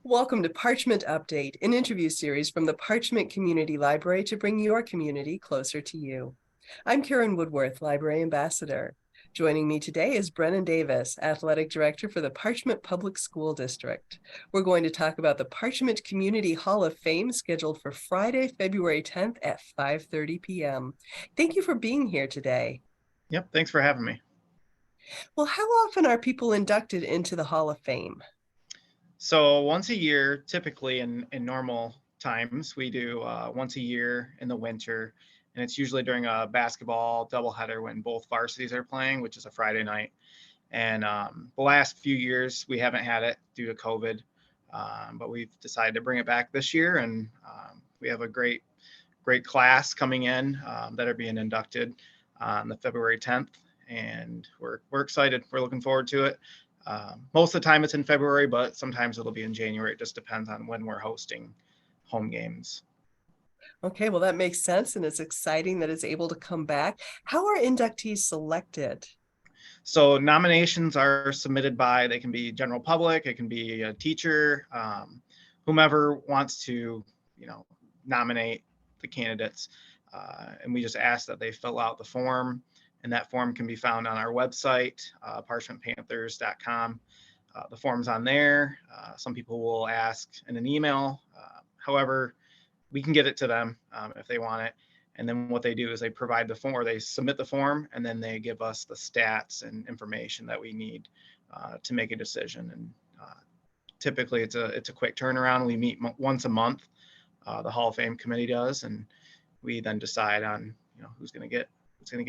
Welcome to Parchment Update, an interview series from the Parchment Community Library to bring your community closer to you. I'm Karen Woodworth, Library Ambassador. Joining me today is Brennan Davis, Athletic Director for the Parchment Public School District. We're going to talk about the Parchment Community Hall of Fame scheduled for Friday, February 10th at 5:30 p.m. Thank you for being here today. Yep, thanks for having me. Well, how often are people inducted into the Hall of Fame? So once a year, typically in normal times, we do once a year in the winter, and it's usually during a basketball doubleheader when both varsities are playing, which is a Friday night. And the last few years, we haven't had it due to COVID, but we've decided to bring it back this year, and we have a great class coming in that are being inducted on the February 10th, and we're excited. We're looking forward to it. Most of the time it's in February, but sometimes it'll be in January. It just depends on when we're hosting home games. Okay, well, that makes sense, and it's exciting that it's able to come back. How are inductees selected? So nominations are submitted they can be general public, it can be a teacher, whomever wants to, nominate the candidates. And we just ask that they fill out the form, and that form can be found on our website, parchmentpanthers.com. The form's on there. Some people will ask in an email. However, we can get it to them if they want it. And then what they do is they provide the form, or they submit the form, and then they give us the stats and information that we need to make a decision. And typically it's a quick turnaround. We meet once a month. The Hall of Fame committee does, and we then decide on who's going to get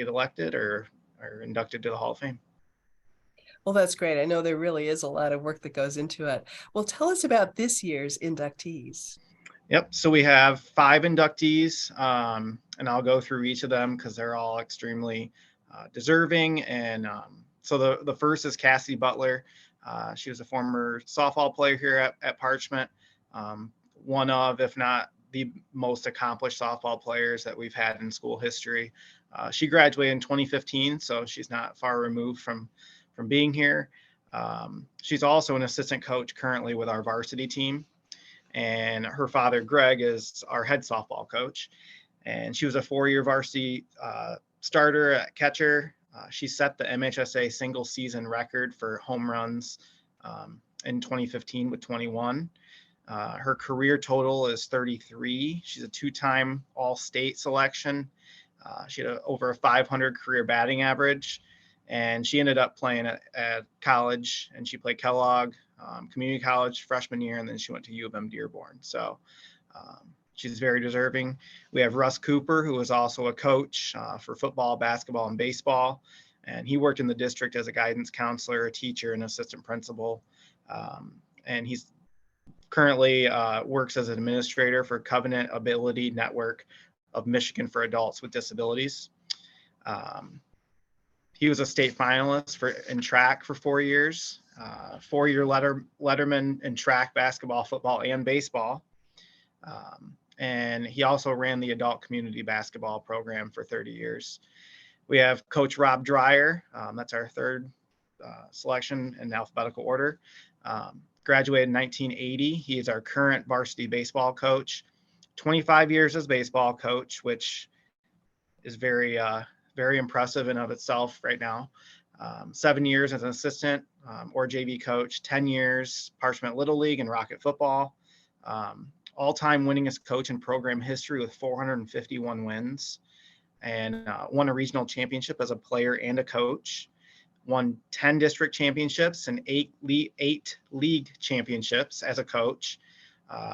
elected or inducted to the Hall of Fame. Well, that's great. I know there really is a lot of work that goes into it. Well, tell us about this year's inductees. Yep. So we have 5 inductees, and I'll go through each of them because they're all extremely deserving. And so the first is Cassie Butler. She was a former softball player here at Parchment, one of, if not the most accomplished softball players that we've had in school history. She graduated in 2015, so she's not far removed from being here. She's also an assistant coach currently with our varsity team. And her father, Greg, is our head softball coach. And she was a 4-year varsity starter at catcher. She set the MHSA single season record for home runs in 2015 with 21. Her career total is 33. She's a 2-time All-State selection. She had over a 500 career batting average. And she ended up playing at college, and she played Kellogg Community College freshman year, and then she went to U of M Dearborn. So she's very deserving. We have Russ Cooper, who is also a coach for football, basketball, and baseball. And he worked in the district as a guidance counselor, a teacher, and assistant principal. And he's currently works as an administrator for Covenant Ability Network of Michigan for adults with disabilities. He was a state finalist in track for 4 years, 4-year letterman in track, basketball, football, and baseball. And he also ran the adult community basketball program for 30 years. We have Coach Rob Dreyer. That's our third selection in alphabetical order. Graduated in 1980. He is our current varsity baseball coach. 25 years as baseball coach, which is very impressive in of itself right now. 7 years as an assistant or JV coach, 10 years Parchment Little League and Rocket Football. All-time winningest coach in program history with 451 wins, and won a regional championship as a player and a coach. Won 10 district championships and 8 league championships as a coach.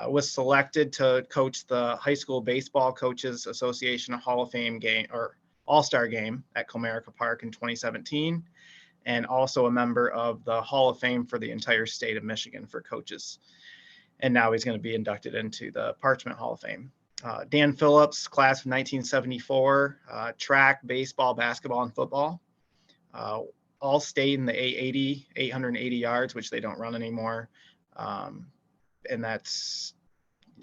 Was selected to coach the High School Baseball Coaches Association Hall of Fame game or All-Star game at Comerica Park in 2017, and also a member of the Hall of Fame for the entire state of Michigan for coaches. And now he's going to be inducted into the Parchment Hall of Fame. Dan Phillips, class of 1974, track, baseball, basketball, and football. All state in the 880 yards, which they don't run anymore. And that's,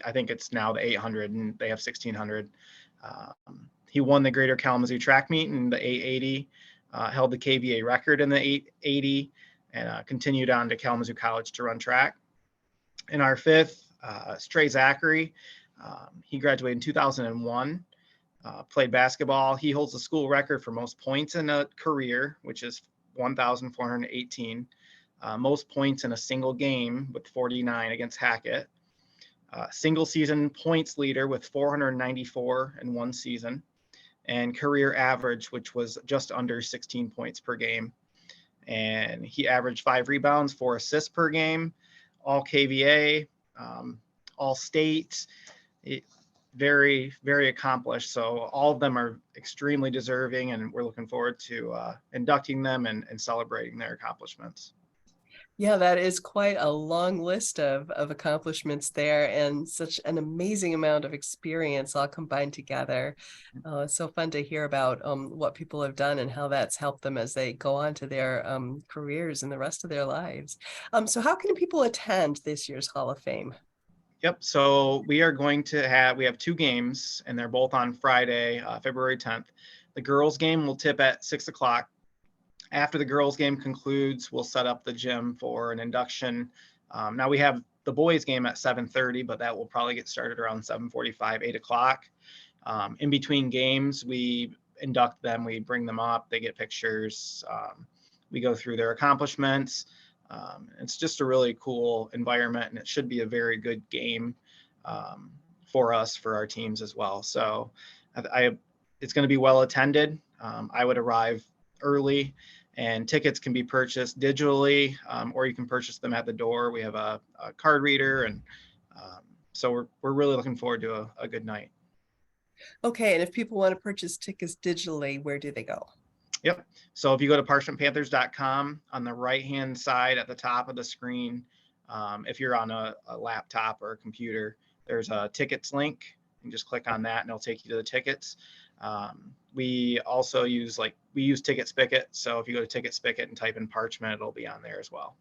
I think it's now the 800, and they have 1600. He won the Greater Kalamazoo track meet in the 880, held the KVA record in the 880, and continued on to Kalamazoo College to run track. In our fifth, Trey Zachary. He graduated in 2001, played basketball. He holds the school record for most points in a career, which is 1,418. Most points in a single game with 49 against Hackett. Single season points leader with 494 in one season, and career average, which was just under 16 points per game. And he averaged 5 rebounds, 4 assists per game, all KVA, all state. Very, very accomplished. So all of them are extremely deserving, and we're looking forward to inducting them and celebrating their accomplishments. Yeah, that is quite a long list of accomplishments there, and such an amazing amount of experience all combined together. It's so fun to hear about what people have done and how that's helped them as they go on to their careers and the rest of their lives. So how can people attend this year's Hall of Fame? Yep. So we are going to we have 2 games, and they're both on Friday, February 10th. The girls' game will tip at 6 o'clock. After the girls' game concludes, we'll set up the gym for an induction. Now we have the boys' game at 7:30, but that will probably get started around 7:45, 8 o'clock. In between games, we induct them. We bring them up. They get pictures. We go through their accomplishments. It's just a really cool environment, and it should be a very good game for us, for our teams as well. So it's going to be well attended. I would arrive early, and tickets can be purchased digitally, or you can purchase them at the door. We have a card reader, and so we're really looking forward to a good night. Okay, and if people want to purchase tickets digitally, where do they go? Yep. So if you go to parchmentpanthers.com, on the right-hand side at the top of the screen, if you're on a laptop or a computer, there's a tickets link. You can just click on that and it'll take you to the tickets. We also use Ticket Spicket. So if you go to Ticket Spicket and type in Parchment, it'll be on there as well.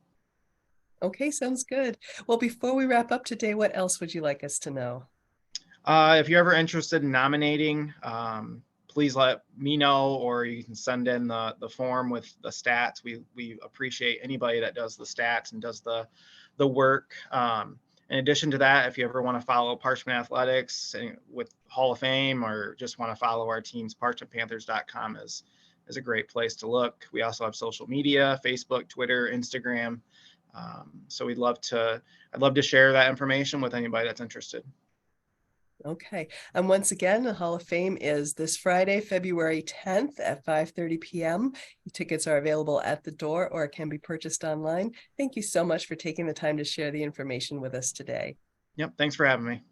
Okay, sounds good. Well, before we wrap up today, what else would you like us to know? If you're ever interested in nominating, please let me know, or you can send in the form with the stats. We appreciate anybody that does the stats and does the work. In addition to that, if you ever want to follow Parchment Athletics with Hall of Fame, or just want to follow our teams, parchmentpanthers.com is a great place to look. We also have social media: Facebook, Twitter, Instagram. So I'd love to share that information with anybody that's interested. Okay. And once again, the Hall of Fame is this Friday, February 10th at 5:30 p.m. Tickets are available at the door or can be purchased online. Thank you so much for taking the time to share the information with us today. Yep. Thanks for having me.